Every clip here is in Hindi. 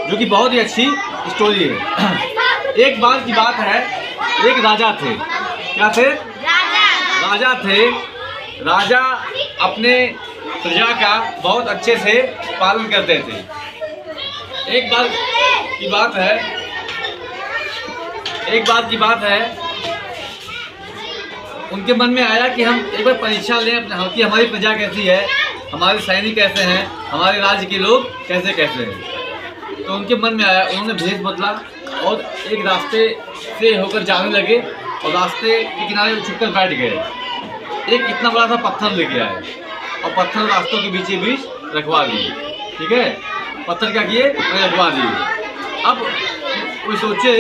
जो कि बहुत ही अच्छी स्टोरी है। एक बार की बात है, एक राजा थे। क्या थे? राजा थे। राजा अपने प्रजा का बहुत अच्छे से पालन करते थे। एक बार की बात है, उनके मन में आया कि हम एक बार परीक्षा लें कि हमारी प्रजा कैसी है, हमारे सैनिक कैसे हैं, हमारे राज्य के लोग कैसे हैं। तो उनके मन में आया, उन्होंने भेष बदला और एक रास्ते से होकर जाने लगे और रास्ते के किनारे छुपकर बैठ गए। एक इतना बड़ा सा पत्थर लेके आए और पत्थर रास्तों के बीच रखवा दिए। ठीक है, पत्थर क्या किए? रखवा दिए। अब कोई सोचे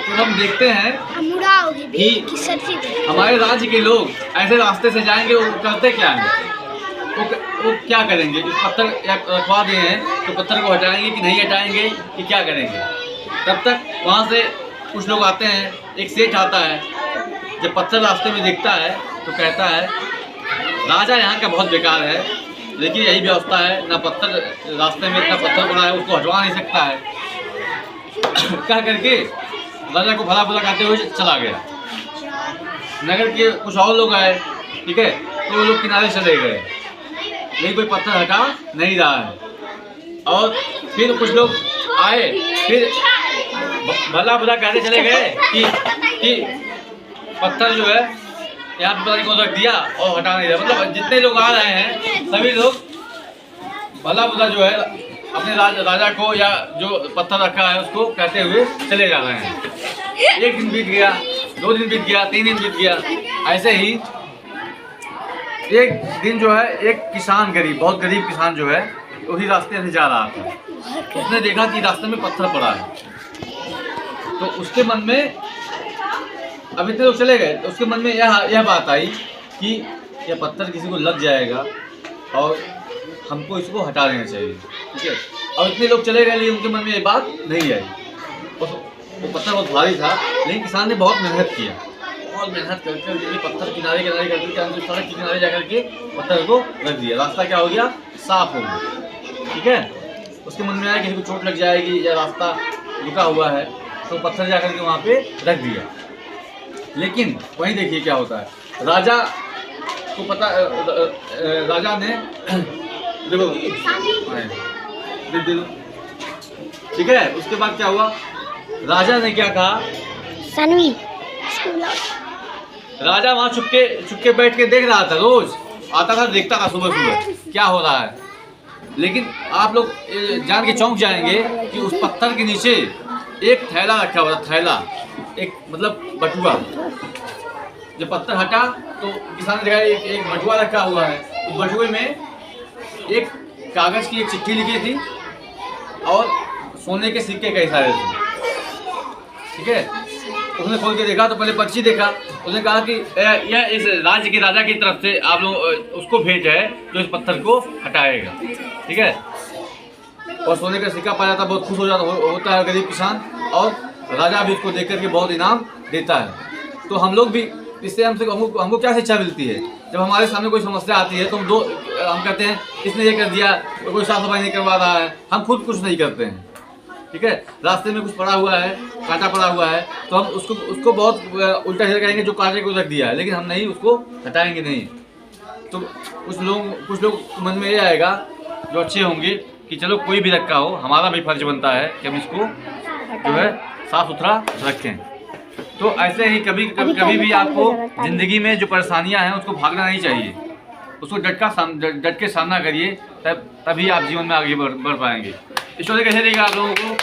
तो हम देखते हैं कि हमारे राज्य के लोग ऐसे रास्ते से जाएंगे, वो करते क्या हैं? वो क्या करेंगे? जो पत्थर रखवा दिए हैं तो पत्थर को हटाएंगे कि नहीं हटाएंगे कि क्या करेंगे? तब तक वहाँ से कुछ लोग आते हैं। एक सेठ आता है, जब पत्थर रास्ते में दिखता है तो कहता है, राजा यहाँ का बहुत बेकार है, लेकिन यही व्यवस्था है, ना पत्थर रास्ते में इतना पत्थर पड़ा है, उसको हटवा नहीं सकता है। क्या करके राजा को भला भला कहते हुए चला गया। नगर के कुछ और लोग आए, ठीक है, तो वो लोग किनारे चले गए, लेकिन कोई पत्थर हटा नहीं रहा है। और फिर कुछ लोग आए, फिर भला भला कहते चले गए कि पत्थर जो है यहाँ पे पता नहीं कौन रख दिया और हटा नहीं रहा। मतलब जितने लोग आ रहे हैं सभी लोग भला भला जो है अपने राजा को या जो पत्थर रखा है उसको कहते हुए चले जा रहे हैं। एक दिन बीत गया, 2 दिन बीत गया, 3 दिन बीत गया। ऐसे ही एक दिन जो है एक किसान, बहुत गरीब किसान जो है उसी रास्ते से जा रहा था। उसने देखा कि रास्ते में पत्थर पड़ा है, तो उसके मन में, अब इतने लोग चले गए, तो उसके मन में यह बात आई कि यह पत्थर किसी को लग जाएगा और हमको इसको हटा देना चाहिए। ठीक है, और इतने लोग चले गए, लेकिन उनके मन में ये बात नहीं आई। वो पत्थर बहुत भारी था, लेकिन किसान ने बहुत मेहनत किया, बहुत मेहनत करके पत्थर किनारे करके सड़क के किनारे जाकर के पत्थर को रख दिया। रास्ता क्या हो गया? साफ हो गया। ठीक है, उसके मन में आया किसी को चोट लग जाएगी या रास्ता रुका हुआ है, तो पत्थर जाकर के वहाँ पे रख दिया। लेकिन वहीं देखिए क्या होता है। राजा को पता, राजा ने देखो, ठीक है, उसके बाद क्या हुआ? राजा ने क्या कहा? राजा वहाँ चुपके बैठ के देख रहा था, रोज आता था, देखता था सुबह क्या हो रहा है। लेकिन आप लोग जान के चौंक जाएंगे कि उस पत्थर के नीचे एक थैला रखा हुआ था। थैला, एक मतलब बटुआ। जब पत्थर हटा तो किसान ने देखा एक बटुआ रखा हुआ है। उस बटुए में एक कागज की एक चिट्ठी लिखी थी और सोने के सिक्के कई सारे थे। ठीक है, उसने खोल के देखा तो पहले पर्ची देखा। उसने कहा कि यह इस राज्य के राजा की तरफ से आप लोग उसको भेज है जो इस पत्थर को हटाएगा। ठीक है, और सोने का सिक्का पाया जाता, बहुत खुश होता है गरीब किसान, और राजा भी उसको देख करके बहुत इनाम देता है। तो हम लोग भी इससे हमको क्या शिक्षा मिलती है? जब हमारे सामने कोई समस्या आती है तो हम कहते हैं इसने ये कर दिया, कोई साफ सफाई नहीं करवा रहा है, हम खुद कुछ नहीं करते हैं। ठीक है, रास्ते में कुछ पड़ा हुआ है, कांटा पड़ा हुआ है, तो हम उसको बहुत उल्टा सीधा कहेंगे, जो कांटे को रख दिया है, लेकिन हम नहीं उसको हटाएंगे नहीं। तो कुछ लोग मन में ये आएगा जो अच्छे होंगे कि चलो कोई भी रखा हो, हमारा भी फर्ज बनता है कि हम इसको जो है साफ सुथरा रखें। तो ऐसे ही कभी भी आपको ज़िंदगी में जो परेशानियां हैं उसको भागना नहीं चाहिए, उसको डट के सामना करिए, तभी आप जीवन में आगे बढ़ पाएंगे। इस वजह कैसे देगा आप लोगों को